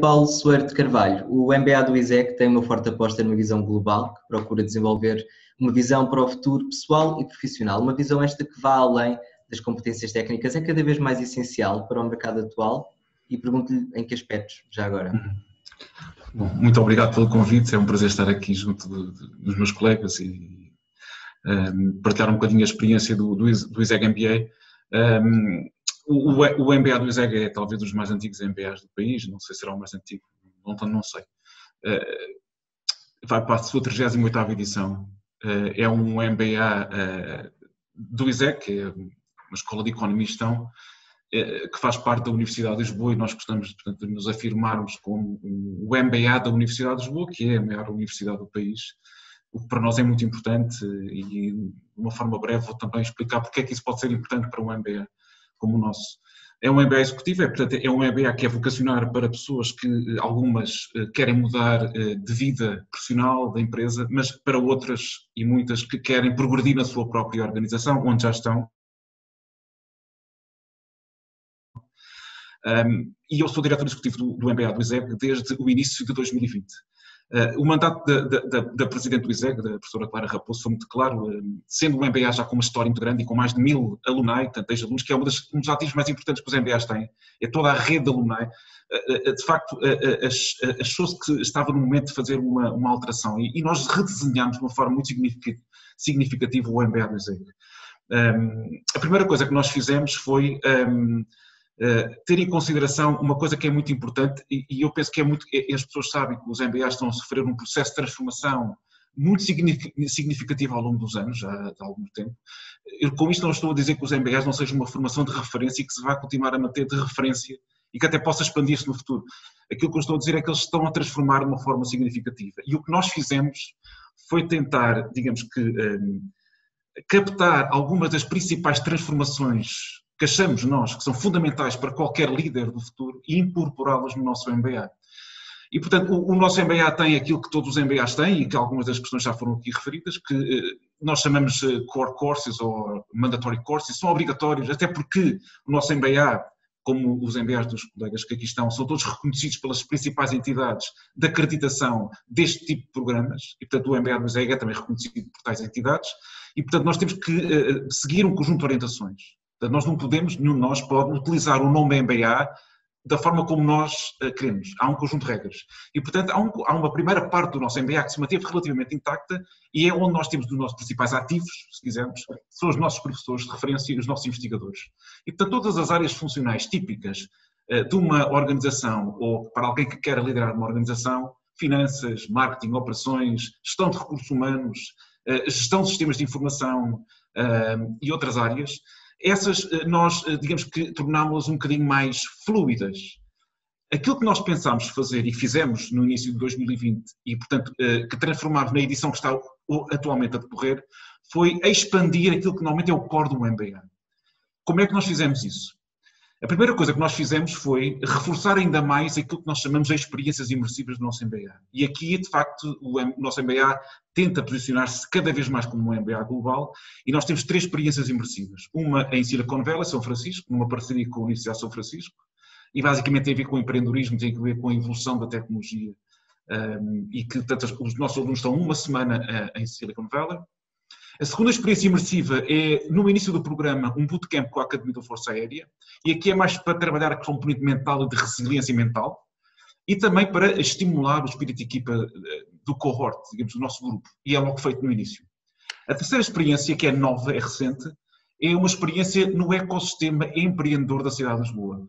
Paulo Soeiro de Carvalho, o MBA do ISEC tem uma forte aposta numa visão global, que procura desenvolver uma visão para o futuro pessoal e profissional. Uma visão esta que vá além das competências técnicas, é cada vez mais essencial para o mercado atual e pergunto-lhe em que aspectos, já agora. Bom, muito obrigado pelo convite, é um prazer estar aqui junto dos meus colegas e partilhar um bocadinho a experiência do ISEG MBA. O MBA do ISEG é talvez dos mais antigos MBAs do país, não sei se será o mais antigo, não sei. Vai para a sua 38ª edição. É um MBA do ISEG, que é uma escola de economia e gestão, que faz parte da Universidade de Lisboa, e nós gostamos, portanto, de nos afirmarmos como o MBA da Universidade de Lisboa, que é a maior universidade do país, o que para nós é muito importante, e de uma forma breve vou também explicar porque é que isso pode ser importante para um MBA como o nosso. É um MBA executivo, portanto, é um MBA que é vocacionar para pessoas que, algumas, querem mudar de vida profissional da empresa, mas para outras, e muitas, que querem progredir na sua própria organização, onde já estão. E eu sou diretor executivo do MBA do ISEG desde o início de 2020. O mandato da presidente do ISEG, da professora Clara Raposo, foi muito claro, sendo o MBA já com uma história muito grande e com mais de 1000 alumni, portanto, 10 alunos, que é um dos ativos mais importantes que os MBAs têm, é toda a rede de alumni. De facto, achou-se que estava no momento de fazer uma alteração, e nós redesenhámos de uma forma muito significativa o MBA do ISEG. A primeira coisa que nós fizemos foi ter em consideração uma coisa que é muito importante, e eu penso que as pessoas sabem que os MBAs estão a sofrer um processo de transformação muito significativo ao longo dos anos, já há algum tempo. Com isto não estou a dizer que os MBAs não sejam uma formação de referência e que se vai continuar a manter de referência e que até possa expandir-se no futuro. Aquilo que eu estou a dizer é que eles estão a transformar de uma forma significativa. E o que nós fizemos foi tentar, digamos que, captar algumas das principais transformações que achamos nós que são fundamentais para qualquer líder do futuro e incorporá-las no nosso MBA. E, portanto, o nosso MBA tem aquilo que todos os MBAs têm, e que algumas das questões já foram aqui referidas, que nós chamamos core courses ou mandatory courses, são obrigatórios, até porque o nosso MBA, como os MBAs dos colegas que aqui estão, são todos reconhecidos pelas principais entidades de acreditação deste tipo de programas, e, portanto, o MBA do ISEG é também reconhecido por tais entidades, e, portanto, nós temos que seguir um conjunto de orientações. Nós não podemos, nenhum de nós pode utilizar o nome MBA da forma como nós queremos. Há um conjunto de regras. E, portanto, há uma primeira parte do nosso MBA que se manteve relativamente intacta e é onde nós temos os nossos principais ativos, se quisermos, são os nossos professores de referência e os nossos investigadores. E, portanto, todas as áreas funcionais típicas de uma organização ou para alguém que quer liderar uma organização, finanças, marketing, operações, gestão de recursos humanos, gestão de sistemas de informação e outras áreas, essas nós, digamos que, tornámos-las um bocadinho mais fluidas. Aquilo que nós pensámos fazer e fizemos no início de 2020 e, portanto, que transformámos na edição que está atualmente a decorrer, foi expandir aquilo que normalmente é o core do MBA. Como é que nós fizemos isso? A primeira coisa que nós fizemos foi reforçar ainda mais aquilo que nós chamamos de experiências imersivas do nosso MBA. E aqui, de facto, o nosso MBA tenta posicionar-se cada vez mais como um MBA global e nós temos 3 experiências imersivas. Uma em Silicon Valley, São Francisco, numa parceria com a Universidade de São Francisco, e basicamente tem a ver com o empreendedorismo, tem a ver com a evolução da tecnologia, e que portanto, os nossos alunos estão uma semana em Silicon Valley. A segunda experiência imersiva é, no início do programa, um bootcamp com a Academia da Força Aérea, e aqui é mais para trabalhar a componente mental e de resiliência mental, e também para estimular o espírito de equipa do cohort, digamos, do nosso grupo, e é logo feito no início. A terceira experiência, que é nova, é recente, é uma experiência no ecossistema empreendedor da cidade de Lisboa.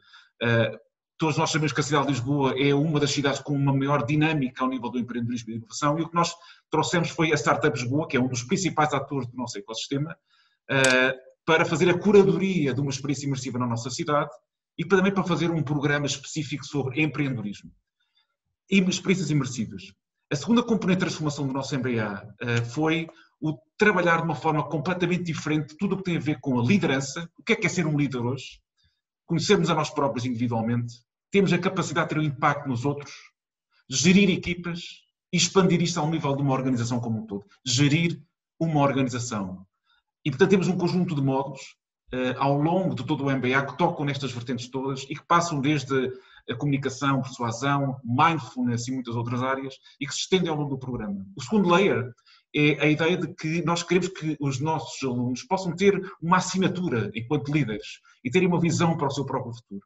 Todos nós sabemos que a cidade de Lisboa é uma das cidades com uma maior dinâmica ao nível do empreendedorismo e inovação, e o que nós trouxemos foi a Startup Lisboa, que é um dos principais atores do nosso ecossistema, para fazer a curadoria de uma experiência imersiva na nossa cidade e também para fazer um programa específico sobre empreendedorismo e experiências imersivas. A segunda componente de transformação do nosso MBA foi o trabalhar de uma forma completamente diferente tudo o que tem a ver com a liderança. O que é ser um líder hoje? Conhecermos a nós próprios individualmente, temos a capacidade de ter um impacto nos outros, gerir equipas e expandir isto ao nível de uma organização como um todo. Gerir uma organização. E, portanto, temos um conjunto de módulos ao longo de todo o MBA que tocam nestas vertentes todas e que passam desde a comunicação, persuasão, mindfulness e muitas outras áreas, e que se estendem ao longo do programa. O segundo layer é a ideia de que nós queremos que os nossos alunos possam ter uma assinatura enquanto líderes e terem uma visão para o seu próprio futuro.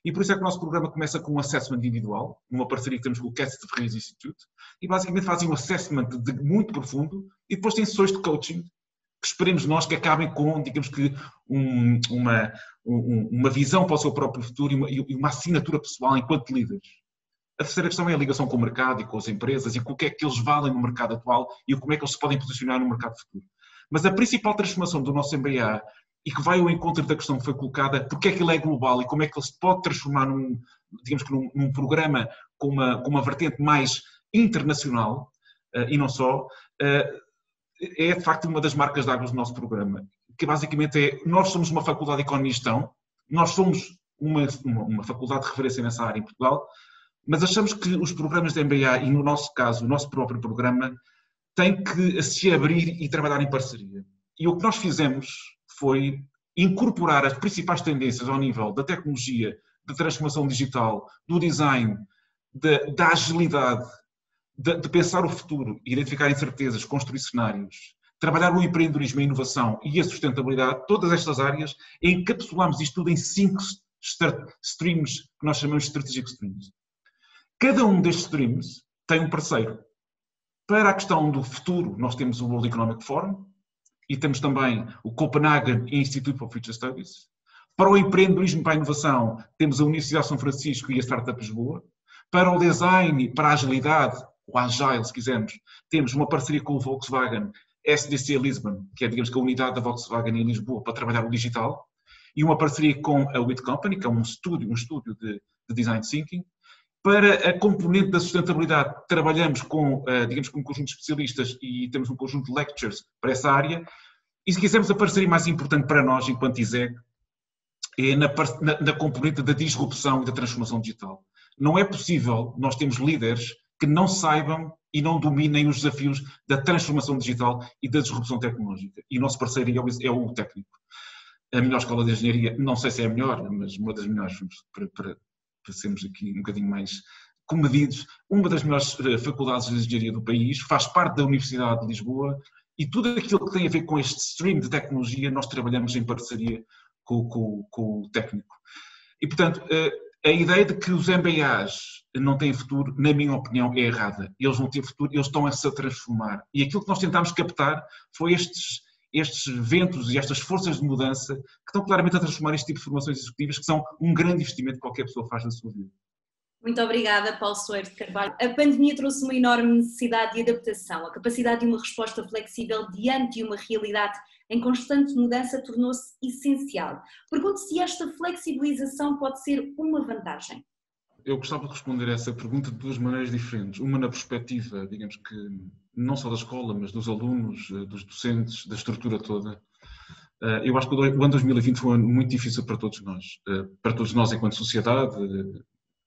E por isso é que o nosso programa começa com um assessment individual, uma parceria que temos com o Cats de Vries Institute, e basicamente fazem um assessment muito profundo e depois tem sessões de coaching que esperemos nós que acabem com, digamos que, uma visão para o seu próprio futuro e uma assinatura pessoal enquanto líderes. A terceira questão é a ligação com o mercado e com as empresas e com o que é que eles valem no mercado atual e como é que eles se podem posicionar no mercado futuro. Mas a principal transformação do nosso MBA, e que vai ao encontro da questão que foi colocada, porque é que ele é global e como é que ele se pode transformar num programa com uma vertente mais internacional, e não só, é de facto uma das marcas de águas do nosso programa, que basicamente é, nós somos uma faculdade de Economia e Gestão, nós somos uma faculdade de referência nessa área em Portugal, mas achamos que os programas de MBA, e no nosso caso, o nosso próprio programa, têm que se abrir e trabalhar em parceria. E o que nós fizemos foi incorporar as principais tendências ao nível da tecnologia, da transformação digital, do design, da agilidade, de pensar o futuro, identificar incertezas, construir cenários, trabalhar o empreendedorismo, a inovação e a sustentabilidade, todas estas áreas, encapsulamos isto tudo em 5 streams que nós chamamos de Strategic Streams. Cada um destes streams tem um parceiro. Para a questão do futuro, nós temos o World Economic Forum e temos também o Copenhagen Institute for Future Studies. Para o empreendedorismo e para a inovação, temos a Universidade de São Francisco e a Startup Lisboa. Para o design e para a agilidade, o Agile, se quisermos, temos uma parceria com o Volkswagen, SDC Lisbon, que é, digamos, que a unidade da Volkswagen em Lisboa para trabalhar o digital, e uma parceria com a WIT Company, que é um estúdio de Design Thinking. Para a componente da sustentabilidade, trabalhamos com, digamos, com um conjunto de especialistas e temos um conjunto de lectures para essa área. E se quisermos, a parceria mais importante para nós, enquanto ISEG, é na componente da disrupção e da transformação digital. Não é possível nós termos líderes que não saibam e não dominem os desafios da transformação digital e da disrupção tecnológica. E o nosso parceiro é o técnico. A melhor escola de engenharia, não sei se é a melhor, mas uma das melhores, para sermos aqui um bocadinho mais comedidos, uma das melhores faculdades de engenharia do país, faz parte da Universidade de Lisboa e tudo aquilo que tem a ver com este stream de tecnologia nós trabalhamos em parceria com o técnico. E, portanto, a ideia de que os MBAs não têm futuro, na minha opinião, é errada. Eles não têm futuro, eles estão a se transformar. E aquilo que nós tentámos captar foi estes ventos e estas forças de mudança que estão claramente a transformar este tipo de formações executivas, que são um grande investimento que qualquer pessoa faz na sua vida. Muito obrigada, Paulo Soeiro de Carvalho. A pandemia trouxe uma enorme necessidade de adaptação. A capacidade de uma resposta flexível diante de uma realidade em constante mudança tornou-se essencial. Pergunto se esta flexibilização pode ser uma vantagem. Eu gostava de responder a essa pergunta de duas maneiras diferentes. Uma na perspectiva, digamos que, não só da escola, mas dos alunos, dos docentes, da estrutura toda. Eu acho que o ano 2020 foi um ano muito difícil para todos nós enquanto sociedade,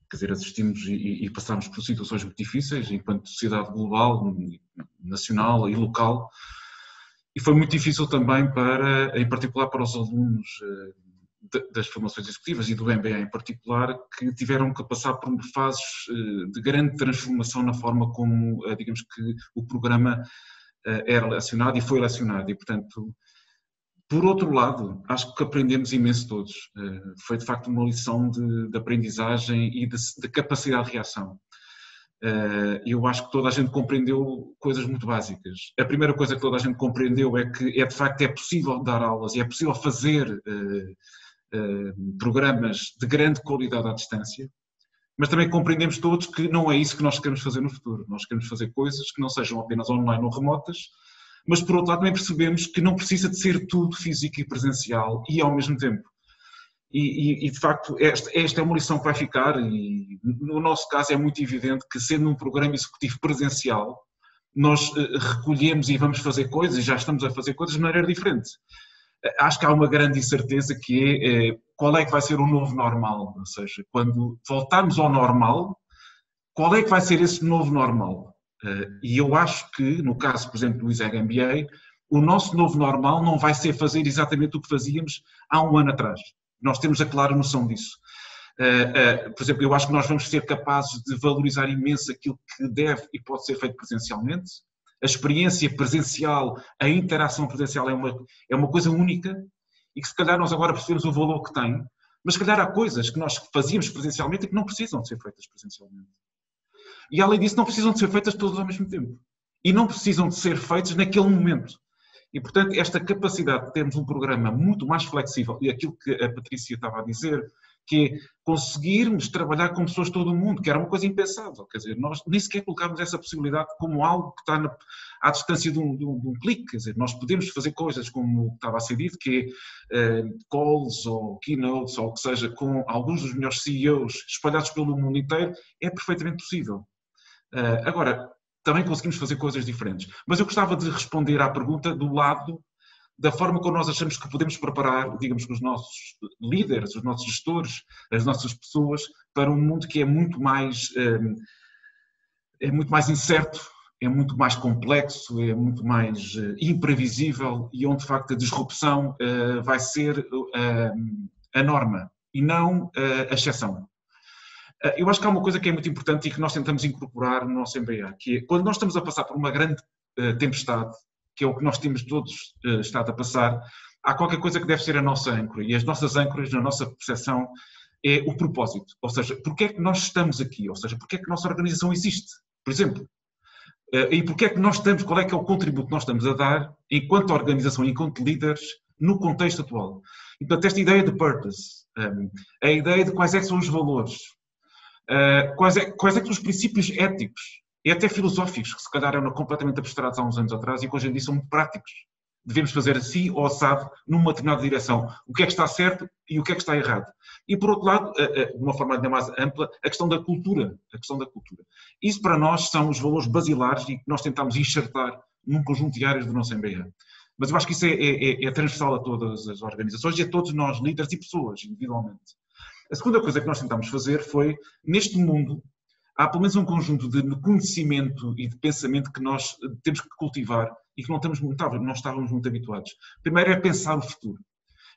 quer dizer, assistimos e passámos por situações muito difíceis enquanto sociedade global, nacional e local. E foi muito difícil também, em particular para os alunos das formações executivas e do MBA em particular, que tiveram que passar por fases de grande transformação na forma como, digamos que, o programa era lecionado e foi lecionado. E, portanto, por outro lado, acho que aprendemos imenso todos. Foi, de facto, uma lição de aprendizagem e de capacidade de reação. Eu acho que toda a gente compreendeu coisas muito básicas. A primeira coisa que toda a gente compreendeu é que, de facto, é possível dar aulas e é possível fazer programas de grande qualidade à distância, mas também compreendemos todos que não é isso que nós queremos fazer no futuro. Nós queremos fazer coisas que não sejam apenas online ou remotas, mas por outro lado também percebemos que não precisa de ser tudo físico e presencial e ao mesmo tempo. E de facto esta é uma lição que vai ficar e no nosso caso é muito evidente que, sendo um programa executivo presencial, nós recolhemos e vamos fazer coisas, e já estamos a fazer coisas de maneira diferente. Acho que há uma grande incerteza que é qual é que vai ser o novo normal, ou seja, quando voltarmos ao normal, qual é que vai ser esse novo normal? E eu acho que, no caso, por exemplo, do ISEG MBA, o nosso novo normal não vai ser fazer exatamente o que fazíamos há um ano atrás. Nós temos a clara noção disso. Por exemplo, eu acho que nós vamos ser capazes de valorizar imenso aquilo que deve e pode ser feito presencialmente. A experiência presencial, a interação presencial é uma coisa única e que se calhar nós agora percebemos o valor que tem, mas se calhar há coisas que nós fazíamos presencialmente e que não precisam de ser feitas presencialmente. E além disso não precisam de ser feitas todas ao mesmo tempo. E não precisam de ser feitas naquele momento. E, portanto, esta capacidade de termos um programa muito mais flexível, e aquilo que a Patrícia estava a dizer, que é conseguirmos trabalhar com pessoas de todo o mundo, que era uma coisa impensável. Quer dizer, nós nem sequer colocámos essa possibilidade como algo que está à distância de um clique. Quer dizer, nós podemos fazer coisas como estava a ser dito, que é calls ou keynotes, ou o que seja, com alguns dos melhores CEOs espalhados pelo mundo inteiro, é perfeitamente possível. Agora, também conseguimos fazer coisas diferentes. Mas eu gostava de responder à pergunta do lado da forma como nós achamos que podemos preparar, digamos, os nossos líderes, os nossos gestores, as nossas pessoas, para um mundo que é muito mais incerto, é muito mais complexo, é muito mais imprevisível e onde, de facto, a disrupção vai ser a norma e não a exceção. Eu acho que há uma coisa que é muito importante e que nós tentamos incorporar no nosso MBA, que é quando nós estamos a passar por uma grande tempestade, que é o que nós temos todos estado a passar, há qualquer coisa que deve ser a nossa âncora. E as nossas âncoras, na nossa percepção, é o propósito. Ou seja, porque é que nós estamos aqui? Ou seja, porque é que a nossa organização existe? Por exemplo. E porque é que nós estamos, qual é que é o contributo que nós estamos a dar, enquanto organização, enquanto líderes, no contexto atual. E, portanto, esta ideia de purpose, a ideia de quais é que são os valores, quais é que são os princípios éticos e até filosóficos, que se calhar eram completamente abstratos há uns anos atrás e que hoje em dia são muito práticos. Devemos fazer assim ou assado numa determinada direção. O que é que está certo e o que é que está errado. E, por outro lado, de uma forma ainda mais ampla, a questão da cultura. Isso, para nós, são os valores basilares e que nós tentamos enxertar num conjunto de áreas do nosso MBA. Mas eu acho que isso é transversal a todas as organizações e a todos nós, líderes e pessoas, individualmente. A segunda coisa que nós tentámos fazer foi, neste mundo, há pelo menos um conjunto de conhecimento e de pensamento que nós temos que cultivar e que não estávamos muito habituados. Primeiro é pensar o futuro.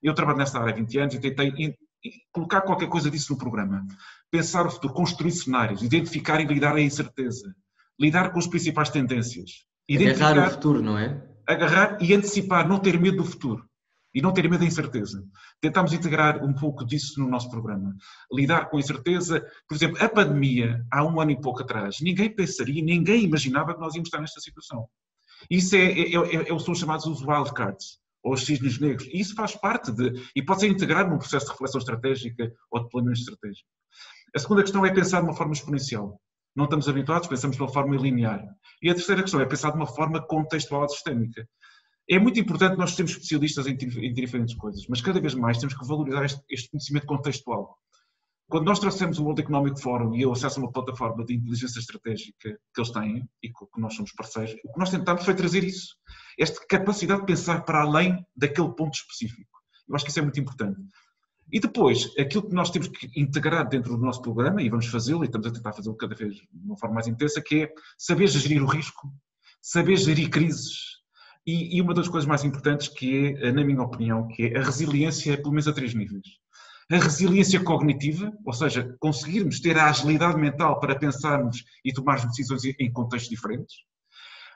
Eu trabalho nesta área há 20 anos e tentei colocar qualquer coisa disso no programa. Pensar o futuro, construir cenários, identificar e lidar a incerteza, lidar com as principais tendências. Agarrar o futuro, não é? Agarrar e antecipar, não ter medo do futuro. E não ter medo da incerteza. Tentámos integrar um pouco disso no nosso programa. Lidar com a incerteza. Por exemplo, a pandemia, há um ano e pouco atrás, ninguém pensaria, ninguém imaginava que nós íamos estar nesta situação. Isso são chamados os wildcards, ou os cisnes negros. E isso faz parte e pode ser integrado num processo de reflexão estratégica ou de planeamento estratégico. A segunda questão é pensar de uma forma exponencial. Não estamos habituados, pensamos de uma forma linear. E a terceira questão é pensar de uma forma contextual ou sistémica. É muito importante nós sermos especialistas em diferentes coisas, mas cada vez mais temos que valorizar este conhecimento contextual. Quando nós trouxemos o World Economic Forum e eu acesso a uma plataforma de inteligência estratégica que eles têm e que nós somos parceiros, o que nós tentámos foi trazer isso. Esta capacidade de pensar para além daquele ponto específico. Eu acho que isso é muito importante. E depois, aquilo que nós temos que integrar dentro do nosso programa, e vamos fazê-lo, e estamos a tentar fazê-lo cada vez de uma forma mais intensa, que é saber gerir o risco, saber gerir crises, e uma das coisas mais importantes que é, na minha opinião, que é a resiliência, pelo menos a 3 níveis. A resiliência cognitiva, ou seja, conseguirmos ter a agilidade mental para pensarmos e tomarmos decisões em contextos diferentes.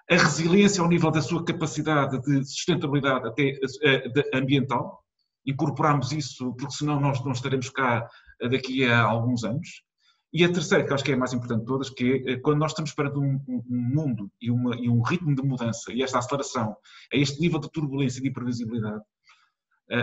A resiliência ao nível da sua capacidade de sustentabilidade até ambiental. Incorporarmos isso, porque senão nós não estaremos cá daqui a alguns anos. E a terceira, que acho que é a mais importante de todas, que é quando nós estamos perante um mundo e um ritmo de mudança e esta aceleração, a este nível de turbulência e de imprevisibilidade,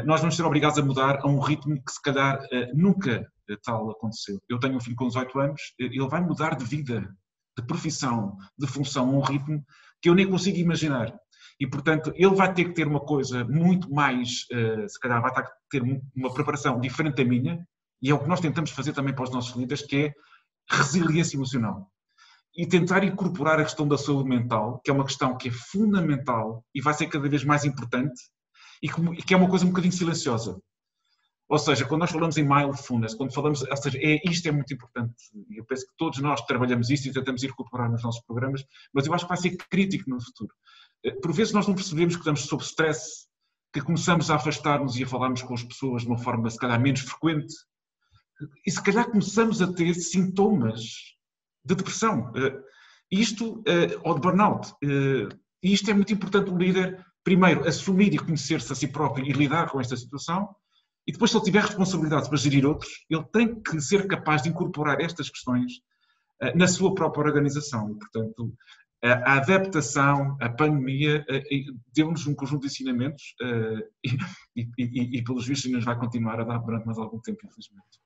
nós vamos ser obrigados a mudar a um ritmo que se calhar nunca tal aconteceu. Eu tenho um filho com 18 anos, ele vai mudar de vida, de profissão, de função, a um ritmo que eu nem consigo imaginar. E, portanto, ele vai ter que ter uma coisa muito mais, se calhar vai ter uma preparação diferente da minha, e é o que nós tentamos fazer também para os nossos líderes, que é resiliência emocional. E tentar incorporar a questão da saúde mental, que é uma questão que é fundamental e vai ser cada vez mais importante, e que é uma coisa um bocadinho silenciosa. Ou seja, quando nós falamos em mindfulness, quando falamos, ou seja, isto é muito importante, e eu penso que todos nós trabalhamos isso e tentamos incorporar nos nossos programas, mas eu acho que vai ser crítico no futuro. Por vezes nós não percebemos que estamos sob stress, que começamos a afastar-nos e a falarmos com as pessoas de uma forma, se calhar, menos frequente, e se calhar começamos a ter sintomas de depressão, ou de burnout. E isto é muito importante o líder, primeiro, assumir e conhecer-se a si próprio e lidar com esta situação, e depois, se ele tiver responsabilidade para gerir outros, ele tem que ser capaz de incorporar estas questões na sua própria organização. E, portanto, a adaptação, a pandemia, deu-nos um conjunto de ensinamentos e pelos vistos, nos vai continuar a dar durante mais algum tempo, infelizmente.